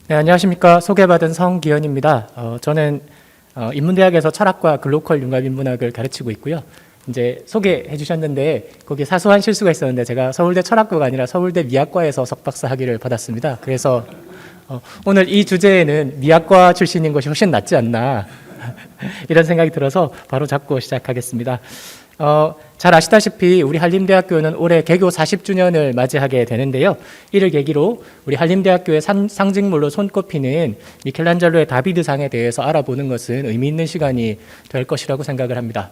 네, 안녕하십니까. 소개받은 성기현입니다. 저는 인문대학에서 철학과 글로컬 융합인문학을 가르치고 있고요. 이제 소개해 주셨는데 거기 사소한 실수가 있었는데 제가 서울대 철학과가 아니라 서울대 미학과에서 석박사 학위를 받았습니다. 그래서 오늘 이 주제에는 미학과 출신인 것이 훨씬 낫지 않나 이런 생각이 들어서 바로 잡고 시작하겠습니다. 잘 아시다시피 우리 한림대학교는 올해 개교 40주년을 맞이하게 되는데요. 이를 계기로 우리 한림대학교의 상징물로 손꼽히는 미켈란젤로의 다비드상에 대해서 알아보는 것은 의미 있는 시간이 될 것이라고 생각을 합니다.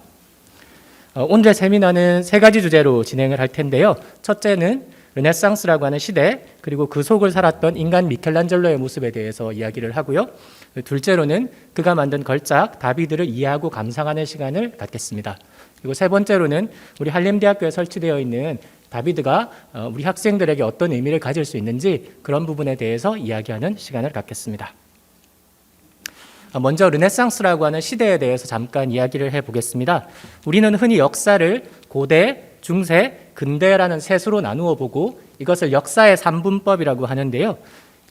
오늘의 세미나는 세 가지 주제로 진행을 할 텐데요. 첫째는 르네상스라고 하는 시대, 그리고 그 속을 살았던 인간 미켈란젤로의 모습에 대해서 이야기를 하고요. 둘째로는 그가 만든 걸작 다비드를 이해하고 감상하는 시간을 갖겠습니다. 그리고 세 번째로는 우리 한림대학교에 설치되어 있는 다비드가 우리 학생들에게 어떤 의미를 가질 수 있는지 그런 부분에 대해서 이야기하는 시간을 갖겠습니다. 먼저 르네상스라고 하는 시대에 대해서 잠깐 이야기를 해보겠습니다. 우리는 흔히 역사를 고대, 중세, 근대라는 셋으로 나누어 보고 이것을 역사의 3분법이라고 하는데요.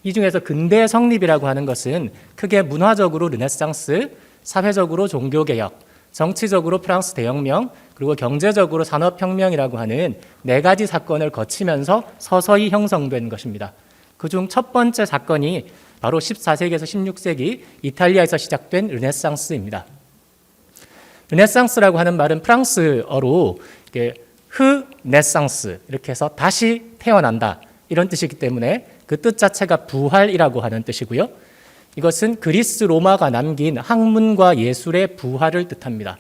이 중에서 근대의 성립이라고 하는 것은 크게 문화적으로 르네상스, 사회적으로 종교개혁, 정치적으로 프랑스 대혁명, 그리고 경제적으로 산업혁명이라고 하는 네 가지 사건을 거치면서 서서히 형성된 것입니다. 그중 첫 번째 사건이 바로 14세기에서 16세기 이탈리아에서 시작된 르네상스입니다. 르네상스라고 하는 말은 프랑스어로 흐네상스 이렇게 해서 다시 태어난다 이런 뜻이기 때문에 그 뜻 자체가 부활이라고 하는 뜻이고요. 이것은 그리스 로마가 남긴 학문과 예술의 부활을 뜻합니다.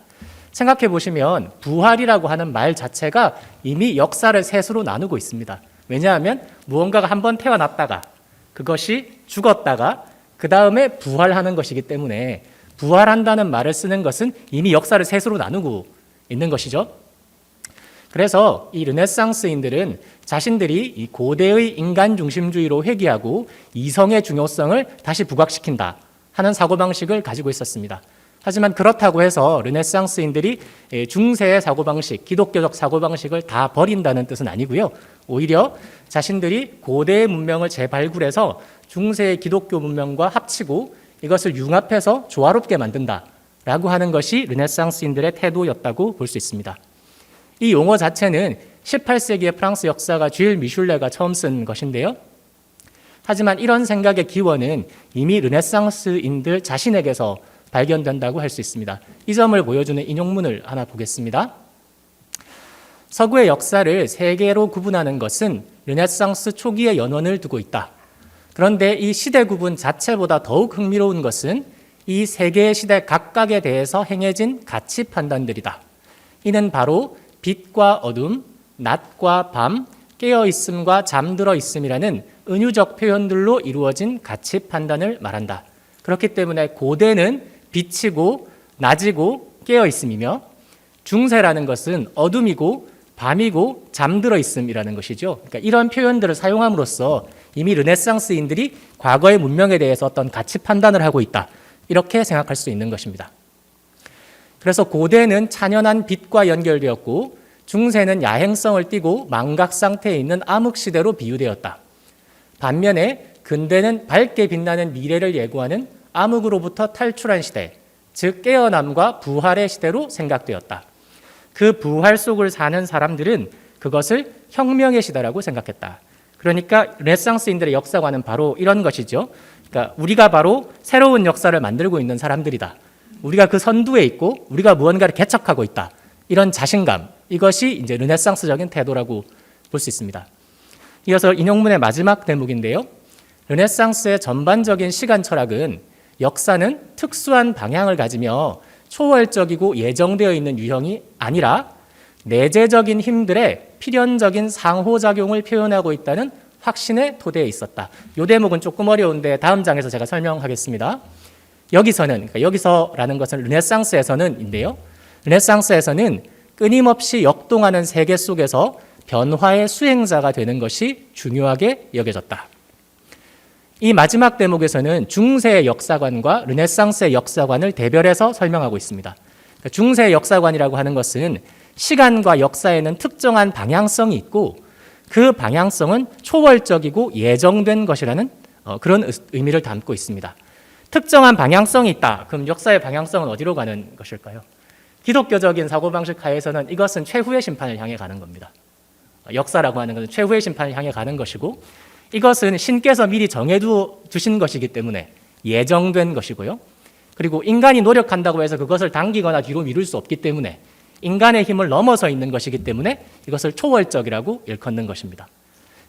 생각해 보시면 부활이라고 하는 말 자체가 이미 역사를 셋으로 나누고 있습니다. 왜냐하면 무언가가 한번 태어났다가 그것이 죽었다가 그 다음에 부활하는 것이기 때문에 부활한다는 말을 쓰는 것은 이미 역사를 셋으로 나누고 있는 것이죠. 그래서 이 르네상스인들은 자신들이 이 고대의 인간 중심주의로 회귀하고 이성의 중요성을 다시 부각시킨다 하는 사고방식을 가지고 있었습니다. 하지만 그렇다고 해서 르네상스인들이 중세의 사고방식, 기독교적 사고방식을 다 버린다는 뜻은 아니고요. 오히려 자신들이 고대의 문명을 재발굴해서 중세의 기독교 문명과 합치고 이것을 융합해서 조화롭게 만든다라고 하는 것이 르네상스인들의 태도였다고 볼 수 있습니다. 이 용어 자체는 18세기의 프랑스 역사가 쥘 미슐레가 처음 쓴 것인데요. 하지만 이런 생각의 기원은 이미 르네상스인들 자신에게서 발견된다고 할 수 있습니다. 이 점을 보여주는 인용문을 하나 보겠습니다. 서구의 역사를 세 개로 구분하는 것은 르네상스 초기의 연원을 두고 있다. 그런데 이 시대 구분 자체보다 더욱 흥미로운 것은 이 세 개의 시대 각각에 대해서 행해진 가치 판단들이다. 이는 바로 빛과 어둠, 낮과 밤, 깨어있음과 잠들어 있음이라는 은유적 표현들로 이루어진 가치 판단을 말한다. 그렇기 때문에 고대는 빛이고 낮이고 깨어있음이며 중세라는 것은 어둠이고 밤이고 잠들어 있음이라는 것이죠. 그러니까 이런 표현들을 사용함으로써 이미 르네상스인들이 과거의 문명에 대해서 어떤 가치 판단을 하고 있다. 이렇게 생각할 수 있는 것입니다. 그래서 고대는 찬연한 빛과 연결되었고 중세는 야행성을 띠고 망각 상태에 있는 암흑시대로 비유되었다. 반면에 근대는 밝게 빛나는 미래를 예고하는 암흑으로부터 탈출한 시대, 즉 깨어남과 부활의 시대로 생각되었다. 그 부활 속을 사는 사람들은 그것을 혁명의 시대라고 생각했다. 그러니까 르네상스인들의 역사관은 바로 이런 것이죠. 그러니까 우리가 바로 새로운 역사를 만들고 있는 사람들이다. 우리가 그 선두에 있고 우리가 무언가를 개척하고 있다. 이런 자신감, 이것이 이제 르네상스적인 태도라고 볼 수 있습니다. 이어서 인용문의 마지막 대목인데요. 르네상스의 전반적인 시간 철학은 역사는 특수한 방향을 가지며 초월적이고 예정되어 있는 유형이 아니라 내재적인 힘들의 필연적인 상호작용을 표현하고 있다는 확신에 토대에 있었다. 이 대목은 조금 어려운데 다음 장에서 제가 설명하겠습니다. 그러니까 여기서라는 것은 르네상스에서는인데요. 르네상스에서는 끊임없이 역동하는 세계 속에서 변화의 수행자가 되는 것이 중요하게 여겨졌다. 이 마지막 대목에서는 중세의 역사관과 르네상스의 역사관을 대별해서 설명하고 있습니다. 그러니까 중세의 역사관이라고 하는 것은 시간과 역사에는 특정한 방향성이 있고 그 방향성은 초월적이고 예정된 것이라는 그런 의미를 담고 있습니다. 특정한 방향성이 있다. 그럼 역사의 방향성은 어디로 가는 것일까요? 기독교적인 사고방식 하에서는 이것은 최후의 심판을 향해 가는 겁니다. 역사라고 하는 것은 최후의 심판을 향해 가는 것이고, 이것은 신께서 미리 정해두신 것이기 때문에 예정된 것이고요. 그리고 인간이 노력한다고 해서 그것을 당기거나 뒤로 미룰 수 없기 때문에 인간의 힘을 넘어서 있는 것이기 때문에 이것을 초월적이라고 일컫는 것입니다.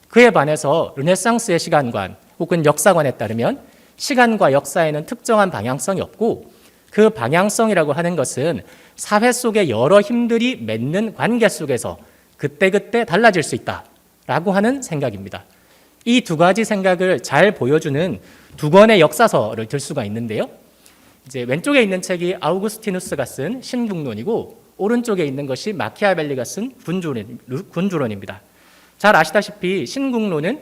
그에 반해서 르네상스의 시간관 혹은 역사관에 따르면 시간과 역사에는 특정한 방향성이 없고, 그 방향성이라고 하는 것은 사회 속의 여러 힘들이 맺는 관계 속에서 그때그때 달라질 수 있다라고 하는 생각입니다. 이 두 가지 생각을 잘 보여주는 두 권의 역사서를 들 수가 있는데요. 이제 왼쪽에 있는 책이 아우구스티누스가 쓴 신국론이고, 오른쪽에 있는 것이 마키아벨리가 쓴 군주론입니다. 잘 아시다시피 신국론은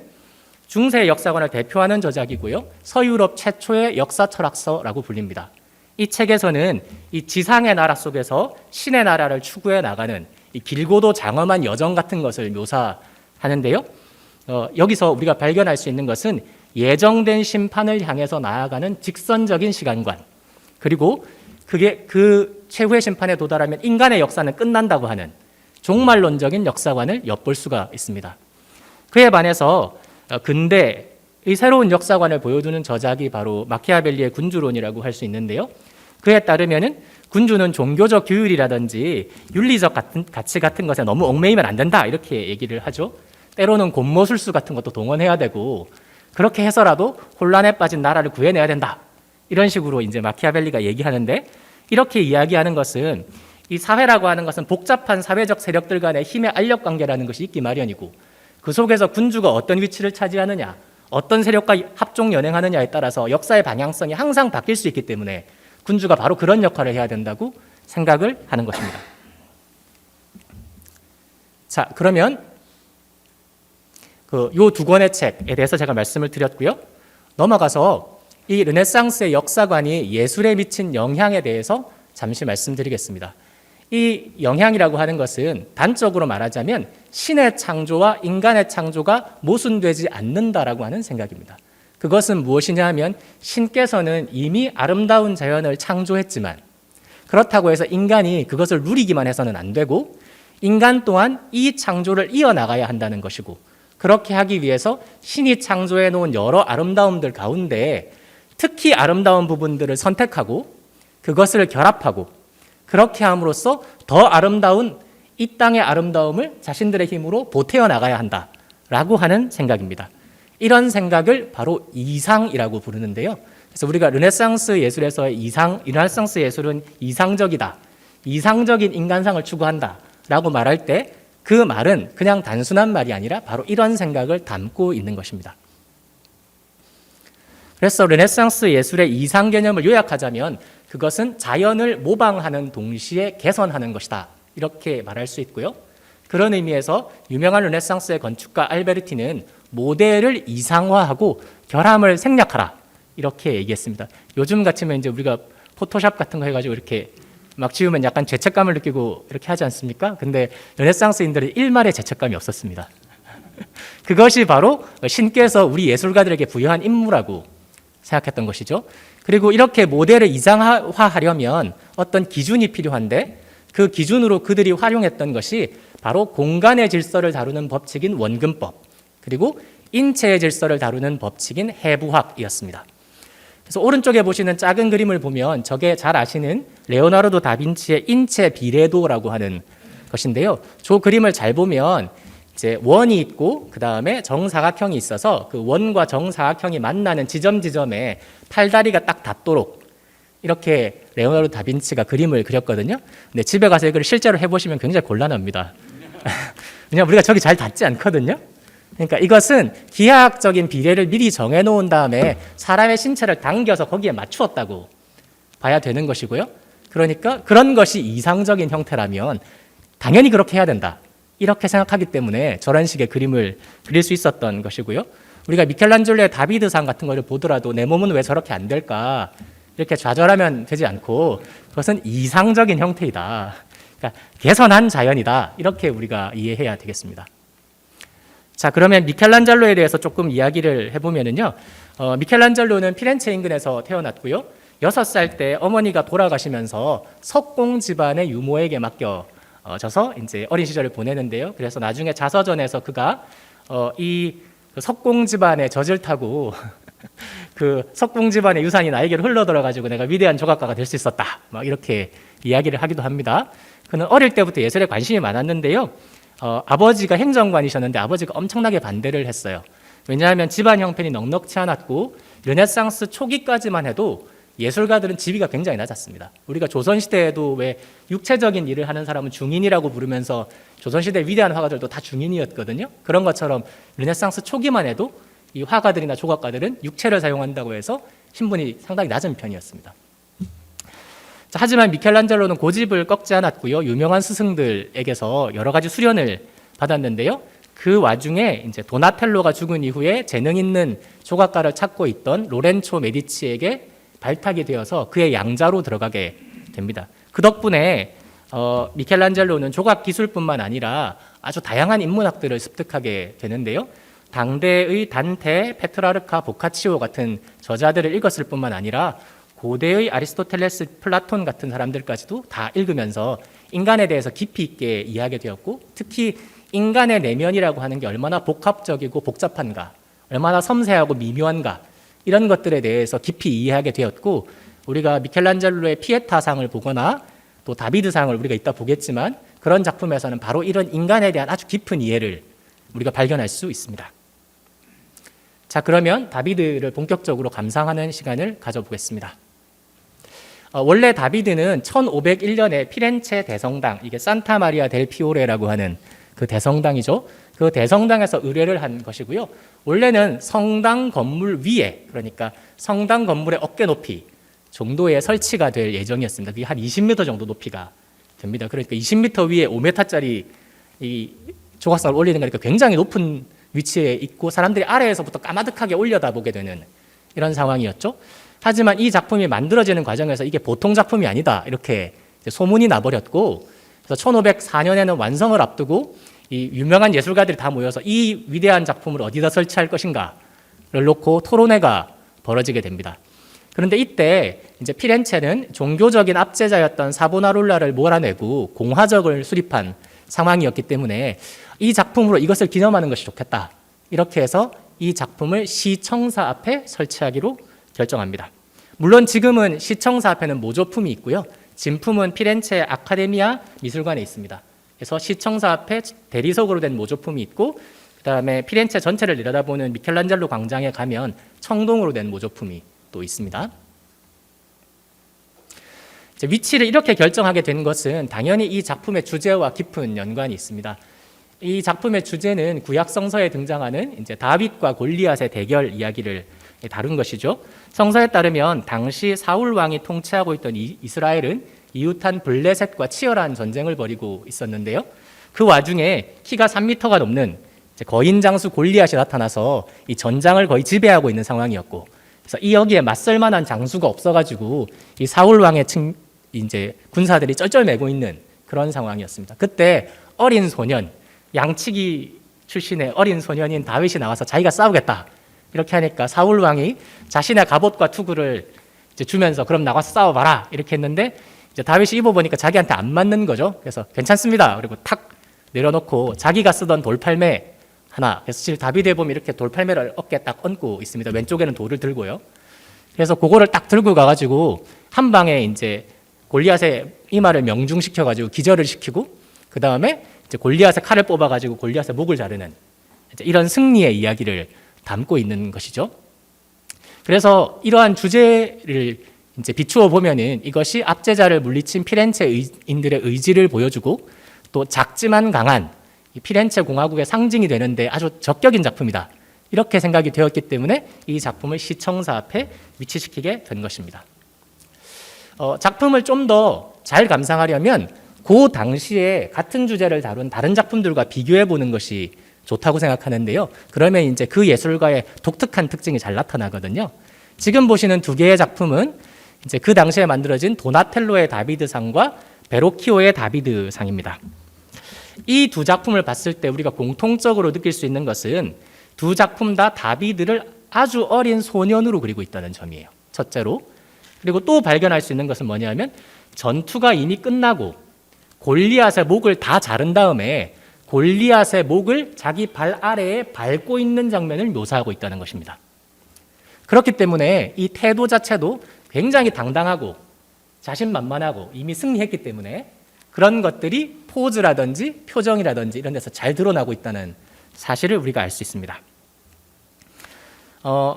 중세 역사관을 대표하는 저작이고요. 서유럽 최초의 역사 철학서라고 불립니다. 이 책에서는 이 지상의 나라 속에서 신의 나라를 추구해 나가는 이 길고도 장엄한 여정 같은 것을 묘사하는데요. 여기서 우리가 발견할 수 있는 것은 예정된 심판을 향해서 나아가는 직선적인 시간관, 그리고 그게 그 최후의 심판에 도달하면 인간의 역사는 끝난다고 하는 종말론적인 역사관을 엿볼 수가 있습니다. 그에 반해서 근대의 새로운 역사관을 보여주는 저작이 바로 마키아벨리의 군주론이라고 할 수 있는데요. 그에 따르면은 군주는 종교적 규율이라든지 윤리적 가치 같은 것에 너무 얽매이면 안 된다, 이렇게 얘기를 하죠. 때로는 곤모술수 같은 것도 동원해야 되고, 그렇게 해서라도 혼란에 빠진 나라를 구해내야 된다, 이런 식으로 이제 마키아벨리가 얘기하는데, 이렇게 이야기하는 것은 이 사회라고 하는 것은 복잡한 사회적 세력들 간의 힘의 알력 관계라는 것이 있기 마련이고, 그 속에서 군주가 어떤 위치를 차지하느냐, 어떤 세력과 합종 연행하느냐에 따라서 역사의 방향성이 항상 바뀔 수 있기 때문에 군주가 바로 그런 역할을 해야 된다고 생각을 하는 것입니다. 자, 그러면 요 두 권의 책에 대해서 제가 말씀을 드렸고요. 넘어가서 이 르네상스의 역사관이 예술에 미친 영향에 대해서 잠시 말씀드리겠습니다. 이 영향이라고 하는 것은 단적으로 말하자면 신의 창조와 인간의 창조가 모순되지 않는다라고 하는 생각입니다. 그것은 무엇이냐 하면 신께서는 이미 아름다운 자연을 창조했지만 그렇다고 해서 인간이 그것을 누리기만 해서는 안 되고, 인간 또한 이 창조를 이어나가야 한다는 것이고, 그렇게 하기 위해서 신이 창조해 놓은 여러 아름다움들 가운데 특히 아름다운 부분들을 선택하고 그것을 결합하고 그렇게 함으로써 더 아름다운 이 땅의 아름다움을 자신들의 힘으로 보태어 나가야 한다라고 하는 생각입니다. 이런 생각을 바로 이상이라고 부르는데요. 그래서 우리가 르네상스 예술에서의 르네상스 예술은 이상적이다, 이상적인 인간상을 추구한다라고 말할 때 그 말은 그냥 단순한 말이 아니라 바로 이런 생각을 담고 있는 것입니다. 그래서 르네상스 예술의 이상 개념을 요약하자면 그것은 자연을 모방하는 동시에 개선하는 것이다, 이렇게 말할 수 있고요. 그런 의미에서 유명한 르네상스의 건축가 알베르티는 모델을 이상화하고 결함을 생략하라, 이렇게 얘기했습니다. 요즘 같으면 이제 우리가 포토샵 같은 거 해가지고 이렇게 막 지우면 약간 죄책감을 느끼고 이렇게 하지 않습니까? 근데 르네상스인들은 일말의 죄책감이 없었습니다. 그것이 바로 신께서 우리 예술가들에게 부여한 임무라고 생각했던 것이죠. 그리고 이렇게 모델을 이상화하려면 어떤 기준이 필요한데, 그 기준으로 그들이 활용했던 것이 바로 공간의 질서를 다루는 법칙인 원근법, 그리고 인체의 질서를 다루는 법칙인 해부학이었습니다. 그래서 오른쪽에 보시는 작은 그림을 보면 저게 잘 아시는 레오나르도 다빈치의 인체 비례도라고 하는 것인데요. 저 그림을 잘 보면 이제 원이 있고 그 다음에 정사각형이 있어서 그 원과 정사각형이 만나는 지점에 팔다리가 딱 닿도록 이렇게 레오나르도 다빈치가 그림을 그렸거든요. 근데 집에 가서 이걸 실제로 해보시면 굉장히 곤란합니다. 왜냐하면 우리가 저기 잘 닿지 않거든요. 그러니까 이것은 기하학적인 비례를 미리 정해놓은 다음에 사람의 신체를 당겨서 거기에 맞추었다고 봐야 되는 것이고요. 그러니까 그런 것이 이상적인 형태라면 당연히 그렇게 해야 된다, 이렇게 생각하기 때문에 저런 식의 그림을 그릴 수 있었던 것이고요. 우리가 미켈란젤로의 다비드상 같은 거를 보더라도 내 몸은 왜 저렇게 안 될까, 이렇게 좌절하면 되지 않고 그것은 이상적인 형태이다, 그러니까 개선한 자연이다, 이렇게 우리가 이해해야 되겠습니다. 자, 그러면 미켈란젤로에 대해서 조금 이야기를 해보면은요, 미켈란젤로는 피렌체 인근에서 태어났고요. 6살 때 어머니가 돌아가시면서 석공 집안의 유모에게 맡겨져서 이제 어린 시절을 보내는데요. 그래서 나중에 자서전에서 그가 이 석공 집안의 젖을 타고 그 석공 집안의 유산이 나에게로 흘러들어가지고 내가 위대한 조각가가 될 수 있었다. 막 이렇게 이야기를 하기도 합니다. 그는 어릴 때부터 예술에 관심이 많았는데요. 아버지가 행정관이셨는데 아버지가 엄청나게 반대를 했어요. 왜냐하면 집안 형편이 넉넉치 않았고 르네상스 초기까지만 해도 예술가들은 지위가 굉장히 낮았습니다. 우리가 조선시대에도 왜 육체적인 일을 하는 사람은 중인이라고 부르면서 조선시대 위대한 화가들도 다 중인이었거든요. 그런 것처럼 르네상스 초기만 해도 이 화가들이나 조각가들은 육체를 사용한다고 해서 신분이 상당히 낮은 편이었습니다. 자, 하지만 미켈란젤로는 고집을 꺾지 않았고요. 유명한 스승들에게서 여러 가지 수련을 받았는데요. 그 와중에 이제 도나텔로가 죽은 이후에 재능 있는 조각가를 찾고 있던 로렌초 메디치에게 발탁이 되어서 그의 양자로 들어가게 됩니다. 그 덕분에 미켈란젤로는 조각 기술뿐만 아니라 아주 다양한 인문학들을 습득하게 되는데요. 당대의 단테, 페트라르카, 보카치오 같은 저자들을 읽었을 뿐만 아니라 고대의 아리스토텔레스, 플라톤 같은 사람들까지도 다 읽으면서 인간에 대해서 깊이 있게 이해하게 되었고, 특히 인간의 내면이라고 하는 게 얼마나 복합적이고 복잡한가, 얼마나 섬세하고 미묘한가, 이런 것들에 대해서 깊이 이해하게 되었고, 우리가 미켈란젤로의 피에타상을 보거나 또 다비드상을 우리가 이따 보겠지만 그런 작품에서는 바로 이런 인간에 대한 아주 깊은 이해를 우리가 발견할 수 있습니다. 자, 그러면 다비드를 본격적으로 감상하는 시간을 가져보겠습니다. 원래 다비드는 1501년에 피렌체 대성당, 이게 산타 마리아 델 피오레라고 하는 그 대성당이죠. 그 대성당에서 의뢰를 한 것이고요. 원래는 성당 건물 위에, 그러니까 성당 건물의 어깨 높이 정도의 설치가 될 예정이었습니다. 그게 한 20m 정도 높이가 됩니다. 그러니까 20m 위에 5m짜리 이 조각상을 올리는 거니까 굉장히 높은 위치에 있고 사람들이 아래에서부터 까마득하게 올려다보게 되는 이런 상황이었죠. 하지만 이 작품이 만들어지는 과정에서 이게 보통 작품이 아니다, 이렇게 소문이 나버렸고, 그래서 1504년에는 완성을 앞두고 이 유명한 예술가들이 다 모여서 이 위대한 작품을 어디다 설치할 것인가를 놓고 토론회가 벌어지게 됩니다. 그런데 이때 이제 피렌체는 종교적인 압제자였던 사보나롤라를 몰아내고 공화적을 수립한 상황이었기 때문에 이 작품으로 이것을 기념하는 것이 좋겠다, 이렇게 해서 이 작품을 시청사 앞에 설치하기로 결정합니다. 물론 지금은 시청사 앞에는 모조품이 있고요. 진품은 피렌체 아카데미아 미술관에 있습니다. 그래서 시청사 앞에 대리석으로 된 모조품이 있고, 그 다음에 피렌체 전체를 내려다보는 미켈란젤로 광장에 가면 청동으로 된 모조품이 또 있습니다. 위치를 이렇게 결정하게 된 것은 당연히 이 작품의 주제와 깊은 연관이 있습니다. 이 작품의 주제는 구약 성서에 등장하는 이제 다윗과 골리앗의 대결 이야기를 다룬 것이죠. 성서에 따르면 당시 사울 왕이 통치하고 있던 이스라엘은 이웃한 블레셋과 치열한 전쟁을 벌이고 있었는데요. 그 와중에 키가 3m가 넘는 거인 장수 골리앗이 나타나서 이 전장을 거의 지배하고 있는 상황이었고, 그래서 이 여기에 맞설 만한 장수가 없어가지고 이 사울 왕의 이제 군사들이 쩔쩔매고 있는 그런 상황이었습니다. 그때 어린 소년, 양치기 출신의 어린 소년인 다윗이 나와서 자기가 싸우겠다, 이렇게 하니까 사울 왕이 자신의 갑옷과 투구를 이제 주면서 그럼 나가서 싸워봐라, 이렇게 했는데 이제 다윗이 입어보니까 자기한테 안 맞는 거죠. 그래서 괜찮습니다, 그리고 탁 내려놓고 자기가 쓰던 돌팔매 하나, 그래서 지금 다윗에 보면 이렇게 돌팔매를 어깨에 딱 얹고 있습니다. 왼쪽에는 돌을 들고요. 그래서 그거를 딱 들고 가가지고 한 방에 이제 골리앗의 이마를 명중시켜가지고 기절을 시키고, 그 다음에 이제 골리앗의 칼을 뽑아가지고 골리앗의 목을 자르는 이런 승리의 이야기를 담고 있는 것이죠. 그래서 이러한 주제를 이제 비추어 보면은 이것이 압제자를 물리친 피렌체인들의 의지를 보여주고, 또 작지만 강한 이 피렌체 공화국의 상징이 되는데 아주 적격인 작품이다, 이렇게 생각이 되었기 때문에 이 작품을 시청사 앞에 위치시키게 된 것입니다. 작품을 좀 더 잘 감상하려면 그 당시에 같은 주제를 다룬 다른 작품들과 비교해 보는 것이 좋다고 생각하는데요. 그러면 이제 그 예술가의 독특한 특징이 잘 나타나거든요. 지금 보시는 두 개의 작품은 이제 그 당시에 만들어진 도나텔로의 다비드상과 베로키오의 다비드상입니다. 이 두 작품을 봤을 때 우리가 공통적으로 느낄 수 있는 것은 두 작품 다 다비드를 아주 어린 소년으로 그리고 있다는 점이에요. 첫째로. 그리고 또 발견할 수 있는 것은 뭐냐면 전투가 이미 끝나고 골리앗의 목을 다 자른 다음에 골리앗의 목을 자기 발 아래에 밟고 있는 장면을 묘사하고 있다는 것입니다. 그렇기 때문에 이 태도 자체도 굉장히 당당하고 자신만만하고 이미 승리했기 때문에 그런 것들이 포즈라든지 표정이라든지 이런 데서 잘 드러나고 있다는 사실을 우리가 알 수 있습니다.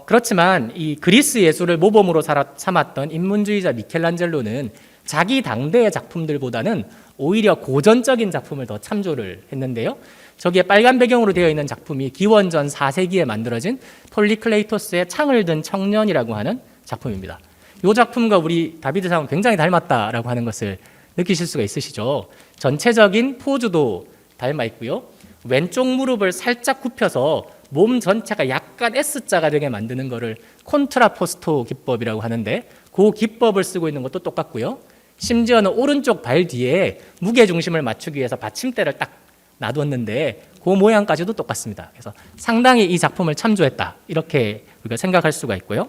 그렇지만 이 그리스 예술을 모범으로 삼았던 인문주의자 미켈란젤로는 자기 당대의 작품들보다는 오히려 고전적인 작품을 더 참조를 했는데요. 저기에 빨간 배경으로 되어 있는 작품이 기원전 4세기에 만들어진 폴리클레이토스의 창을 든 청년이라고 하는 작품입니다. 이 작품과 우리 다비드상은 굉장히 닮았다라고 하는 것을 느끼실 수가 있으시죠. 전체적인 포즈도 닮아 있고요. 왼쪽 무릎을 살짝 굽혀서 몸 전체가 약간 S자가 되게 만드는 것을 콘트라포스토 기법이라고 하는데 그 기법을 쓰고 있는 것도 똑같고요. 심지어는 오른쪽 발 뒤에 무게중심을 맞추기 위해서 받침대를 딱 놔뒀는데 그 모양까지도 똑같습니다. 그래서 상당히 이 작품을 참조했다 이렇게 우리가 생각할 수가 있고요.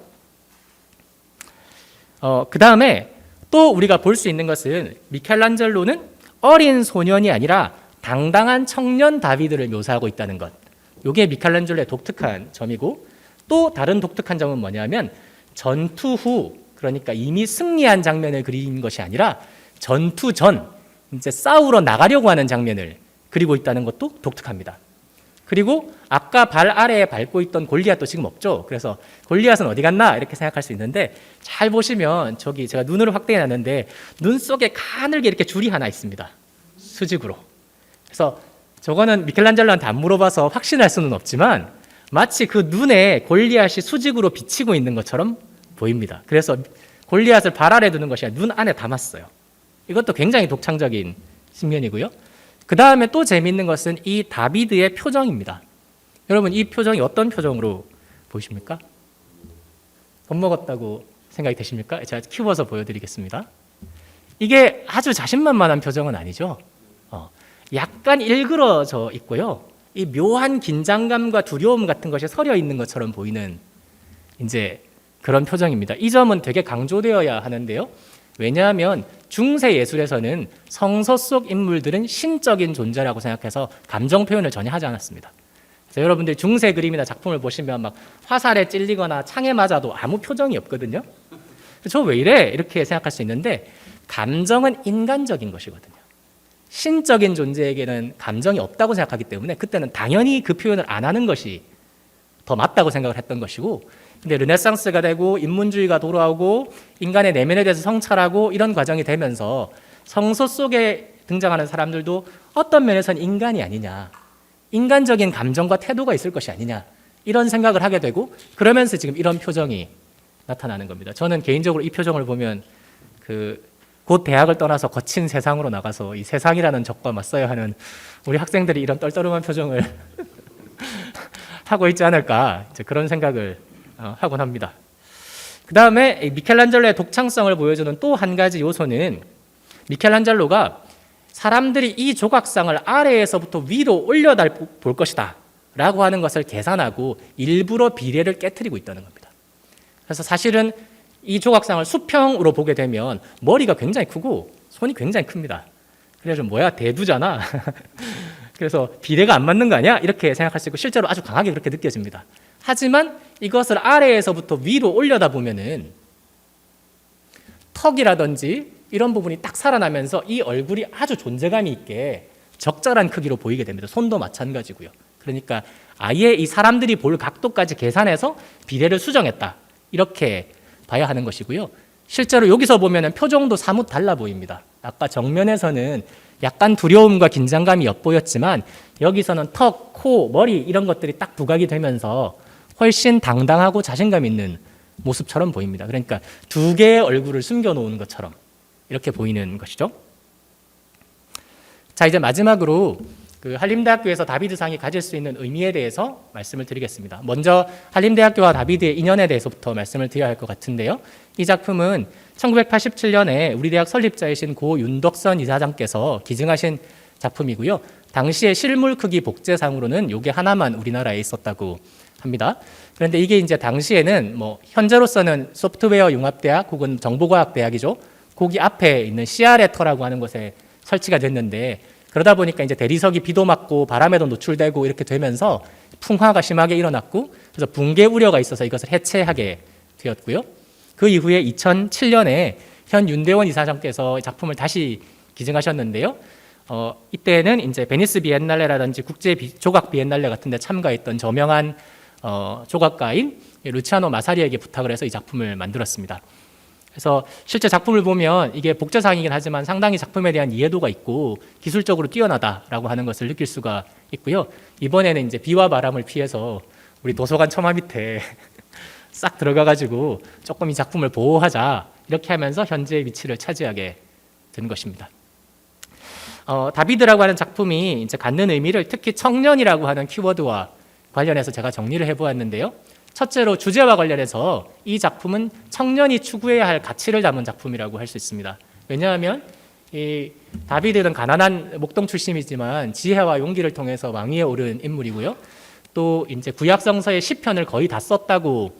그 다음에 또 우리가 볼 수 있는 것은 미켈란젤로는 어린 소년이 아니라 당당한 청년 다비드를 묘사하고 있다는 것. 이게 미켈란젤로의 독특한 점이고 또 다른 독특한 점은 뭐냐면 전투 후 그러니까 이미 승리한 장면을 그린 것이 아니라 전투 전 이제 싸우러 나가려고 하는 장면을 그리고 있다는 것도 독특합니다. 그리고 아까 발 아래에 밟고 있던 골리앗도 지금 없죠. 그래서 골리앗은 어디 갔나 이렇게 생각할 수 있는데 잘 보시면 저기 제가 눈으로 확대해 놨는데 눈 속에 가늘게 이렇게 줄이 하나 있습니다. 수직으로. 그래서 저거는 미켈란젤로한테 안 물어봐서 확신할 수는 없지만 마치 그 눈에 골리앗이 수직으로 비치고 있는 것처럼 보입니다. 그래서 골리앗을 발 아래에 두는 것이 아니라 눈 안에 담았어요. 이것도 굉장히 독창적인 측면이고요. 그 다음에 또 재미있는 것은 이 다비드의 표정입니다. 여러분 이 표정이 어떤 표정으로 보이십니까? 겁먹었다고 생각이 되십니까? 제가 키워서 보여드리겠습니다. 이게 아주 자신만만한 표정은 아니죠. 약간 일그러져 있고요. 이 묘한 긴장감과 두려움 같은 것이 서려 있는 것처럼 보이는 이제 그런 표정입니다. 이 점은 되게 강조되어야 하는데요. 왜냐하면 중세 예술에서는 성서 속 인물들은 신적인 존재라고 생각해서 감정 표현을 전혀 하지 않았습니다. 그래서 여러분들 중세 그림이나 작품을 보시면 막 화살에 찔리거나 창에 맞아도 아무 표정이 없거든요. 저 왜 이래? 이렇게 생각할 수 있는데 감정은 인간적인 것이거든요. 신적인 존재에게는 감정이 없다고 생각하기 때문에 그때는 당연히 그 표현을 안 하는 것이 더 맞다고 생각을 했던 것이고 근데 르네상스가 되고 인문주의가 돌아오고 인간의 내면에 대해서 성찰하고 이런 과정이 되면서 성서 속에 등장하는 사람들도 어떤 면에서는 인간이 아니냐 인간적인 감정과 태도가 있을 것이 아니냐 이런 생각을 하게 되고 그러면서 지금 이런 표정이 나타나는 겁니다. 저는 개인적으로 이 표정을 보면 곧 대학을 떠나서 거친 세상으로 나가서 이 세상이라는 적과 맞서야 하는 우리 학생들이 이런 떨떠름한 표정을 하고 있지 않을까 이제 그런 생각을 하곤 합니다. 그 다음에 미켈란젤로의 독창성을 보여주는 또 한 가지 요소는 미켈란젤로가 사람들이 이 조각상을 아래에서부터 위로 올려다 볼 것이다 라고 하는 것을 계산하고 일부러 비례를 깨트리고 있다는 겁니다. 그래서 사실은 이 조각상을 수평으로 보게 되면 머리가 굉장히 크고 손이 굉장히 큽니다. 그래서 뭐야 대두잖아. 그래서 비례가 안 맞는 거 아니야? 이렇게 생각할 수 있고 실제로 아주 강하게 그렇게 느껴집니다. 하지만 이것을 아래에서부터 위로 올려다 보면은 턱이라든지 이런 부분이 딱 살아나면서 이 얼굴이 아주 존재감이 있게 적절한 크기로 보이게 됩니다. 손도 마찬가지고요. 그러니까 아예 이 사람들이 볼 각도까지 계산해서 비례를 수정했다. 이렇게 봐야 하는 것이고요. 실제로 여기서 보면은 표정도 사뭇 달라 보입니다. 아까 정면에서는 약간 두려움과 긴장감이 엿보였지만 여기서는 턱, 코, 머리 이런 것들이 딱 부각이 되면서 훨씬 당당하고 자신감 있는 모습처럼 보입니다. 그러니까 두 개의 얼굴을 숨겨놓은 것처럼 이렇게 보이는 것이죠. 자, 이제 마지막으로 한림대학교에서 다비드상이 가질 수 있는 의미에 대해서 말씀을 드리겠습니다. 먼저 한림대학교와 다비드의 인연에 대해서부터 말씀을 드려야 할 것 같은데요. 이 작품은 1987년에 우리 대학 설립자이신 고 윤덕선 이사장께서 기증하신 작품이고요. 당시에 실물 크기 복제상으로는 요게 하나만 우리나라에 있었다고 합니다. 그런데 이게 이제 당시에는 뭐 현재로서는 소프트웨어 융합대학 혹은 정보과학대학이죠. 거기 앞에 있는 시아레터라고 하는 곳에 설치가 됐는데 그러다 보니까 이제 대리석이 비도 맞고 바람에도 노출되고 이렇게 되면서 풍화가 심하게 일어났고 그래서 붕괴 우려가 있어서 이것을 해체하게 되었고요. 그 이후에 2007년에 현 윤대원 이사장께서 작품을 다시 기증하셨는데요. 이때는 이제 베니스 비엔날레라든지 국제 조각 비엔날레 같은 데 참가했던 저명한 조각가인 루치아노 마사리에게 부탁을 해서 이 작품을 만들었습니다. 그래서 실제 작품을 보면 이게 복제상이긴 하지만 상당히 작품에 대한 이해도가 있고 기술적으로 뛰어나다라고 하는 것을 느낄 수가 있고요. 이번에는 이제 비와 바람을 피해서 우리 도서관 처마 밑에 싹 들어가가지고 조금 이 작품을 보호하자 이렇게 하면서 현재의 위치를 차지하게 된 것입니다. 다비드라고 하는 작품이 이제 갖는 의미를 특히 청년이라고 하는 키워드와 관련해서 제가 정리를 해보았는데요. 첫째로 주제와 관련해서 이 작품은 청년이 추구해야 할 가치를 담은 작품이라고 할 수 있습니다. 왜냐하면 이 다비드는 가난한 목동 출신이지만 지혜와 용기를 통해서 왕위에 오른 인물이고요. 또 이제 구약성서의 시편을 거의 다 썼다고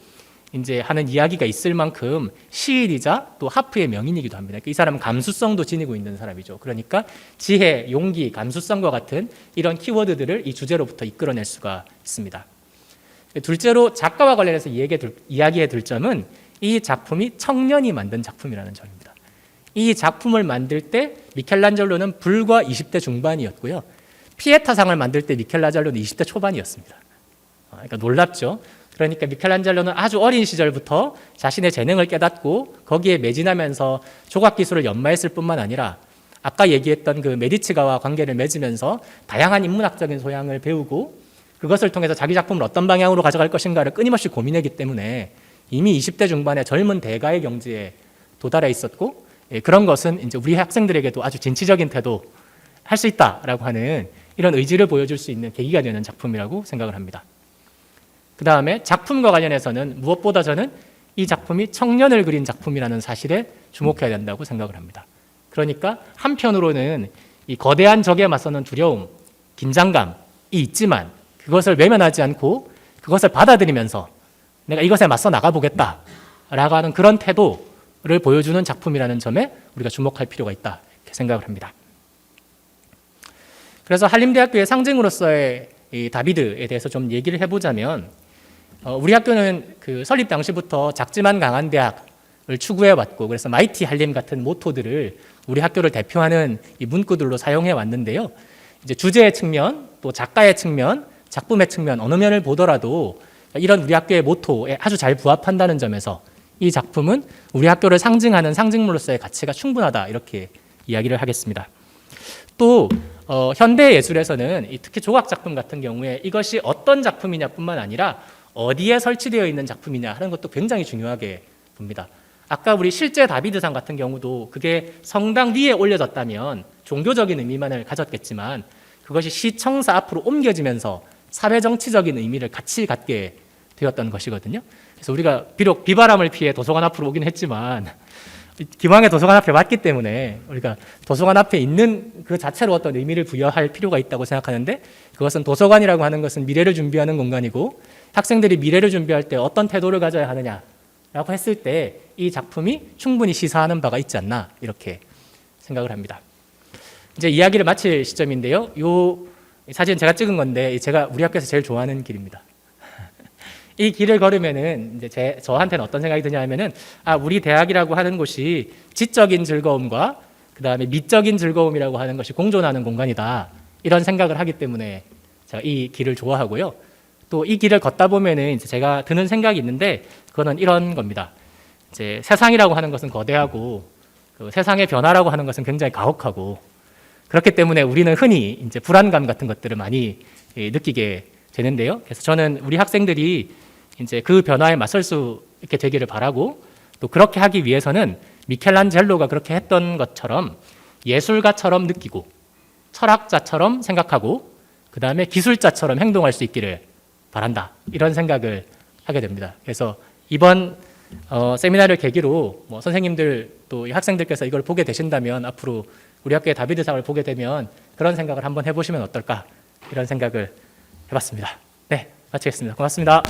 이제 하는 이야기가 있을 만큼 시인이자 또 하프의 명인이기도 합니다. 이 사람은 감수성도 지니고 있는 사람이죠. 그러니까 지혜, 용기, 감수성과 같은 이런 키워드들을 이 주제로부터 이끌어낼 수가 있습니다. 둘째로 작가와 관련해서 이야기해 둘 점은 이 작품이 청년이 만든 작품이라는 점입니다. 이 작품을 만들 때 미켈란젤로는 불과 20대 중반이었고요. 피에타상을 만들 때 미켈란젤로는 20대 초반이었습니다. 그러니까 놀랍죠. 그러니까 미켈란젤로는 아주 어린 시절부터 자신의 재능을 깨닫고 거기에 매진하면서 조각 기술을 연마했을 뿐만 아니라 아까 얘기했던 그 메디치가와 관계를 맺으면서 다양한 인문학적인 소양을 배우고 그것을 통해서 자기 작품을 어떤 방향으로 가져갈 것인가를 끊임없이 고민했기 때문에 이미 20대 중반의 젊은 대가의 경지에 도달해 있었고 그런 것은 이제 우리 학생들에게도 아주 진취적인 태도 할 수 있다라고 하는 이런 의지를 보여줄 수 있는 계기가 되는 작품이라고 생각을 합니다. 그 다음에 작품과 관련해서는 무엇보다 저는 이 작품이 청년을 그린 작품이라는 사실에 주목해야 된다고 생각을 합니다. 그러니까 한편으로는 이 거대한 적에 맞서는 두려움, 긴장감이 있지만 그것을 외면하지 않고 그것을 받아들이면서 내가 이것에 맞서 나가보겠다라고 하는 그런 태도를 보여주는 작품이라는 점에 우리가 주목할 필요가 있다 이렇게 생각을 합니다. 그래서 한림대학교의 상징으로서의 이 다비드에 대해서 좀 얘기를 해보자면 우리 학교는 그 설립 당시부터 작지만 강한 대학을 추구해 왔고 그래서 마이티 한림 같은 모토들을 우리 학교를 대표하는 이 문구들로 사용해 왔는데요. 이제 주제의 측면, 또 작가의 측면, 작품의 측면 어느 면을 보더라도 이런 우리 학교의 모토에 아주 잘 부합한다는 점에서 이 작품은 우리 학교를 상징하는 상징물로서의 가치가 충분하다 이렇게 이야기를 하겠습니다. 또 현대 예술에서는 특히 조각 작품 같은 경우에 이것이 어떤 작품이냐뿐만 아니라 어디에 설치되어 있는 작품이냐 하는 것도 굉장히 중요하게 봅니다. 아까 우리 실제 다비드상 같은 경우도 그게 성당 위에 올려졌다면 종교적인 의미만을 가졌겠지만 그것이 시청사 앞으로 옮겨지면서 사회정치적인 의미를 같이 갖게 되었던 것이거든요. 그래서 우리가 비록 비바람을 피해 도서관 앞으로 오긴 했지만 기왕에 도서관 앞에 왔기 때문에 우리가 도서관 앞에 있는 그 자체로 어떤 의미를 부여할 필요가 있다고 생각하는데 그것은 도서관이라고 하는 것은 미래를 준비하는 공간이고 학생들이 미래를 준비할 때 어떤 태도를 가져야 하느냐라고 했을 때 이 작품이 충분히 시사하는 바가 있지 않나 이렇게 생각을 합니다. 이제 이야기를 마칠 시점인데요. 이 사진 제가 찍은 건데 제가 우리 학교에서 제일 좋아하는 길입니다. 이 길을 걸으면은 이제 저한테는 어떤 생각이 드냐 하면은 우리 대학이라고 하는 곳이 지적인 즐거움과 그 다음에 미적인 즐거움이라고 하는 것이 공존하는 공간이다 이런 생각을 하기 때문에 제가 이 길을 좋아하고요. 또 이 길을 걷다 보면은 이제 제가 드는 생각이 있는데 그거는 이런 겁니다. 이제 세상이라고 하는 것은 거대하고 그 세상의 변화라고 하는 것은 굉장히 가혹하고 그렇기 때문에 우리는 흔히 이제 불안감 같은 것들을 많이 느끼게 되는데요. 그래서 저는 우리 학생들이 이제 그 변화에 맞설 수 있게 되기를 바라고 또 그렇게 하기 위해서는 미켈란젤로가 그렇게 했던 것처럼 예술가처럼 느끼고 철학자처럼 생각하고 그 다음에 기술자처럼 행동할 수 있기를 바란다 이런 생각을 하게 됩니다. 그래서 이번 세미나를 계기로 선생님들 또 학생들께서 이걸 보게 되신다면 앞으로 우리 학교의 다비드상을 보게 되면 그런 생각을 한번 해보시면 어떨까 이런 생각을 해봤습니다. 네, 마치겠습니다. 고맙습니다.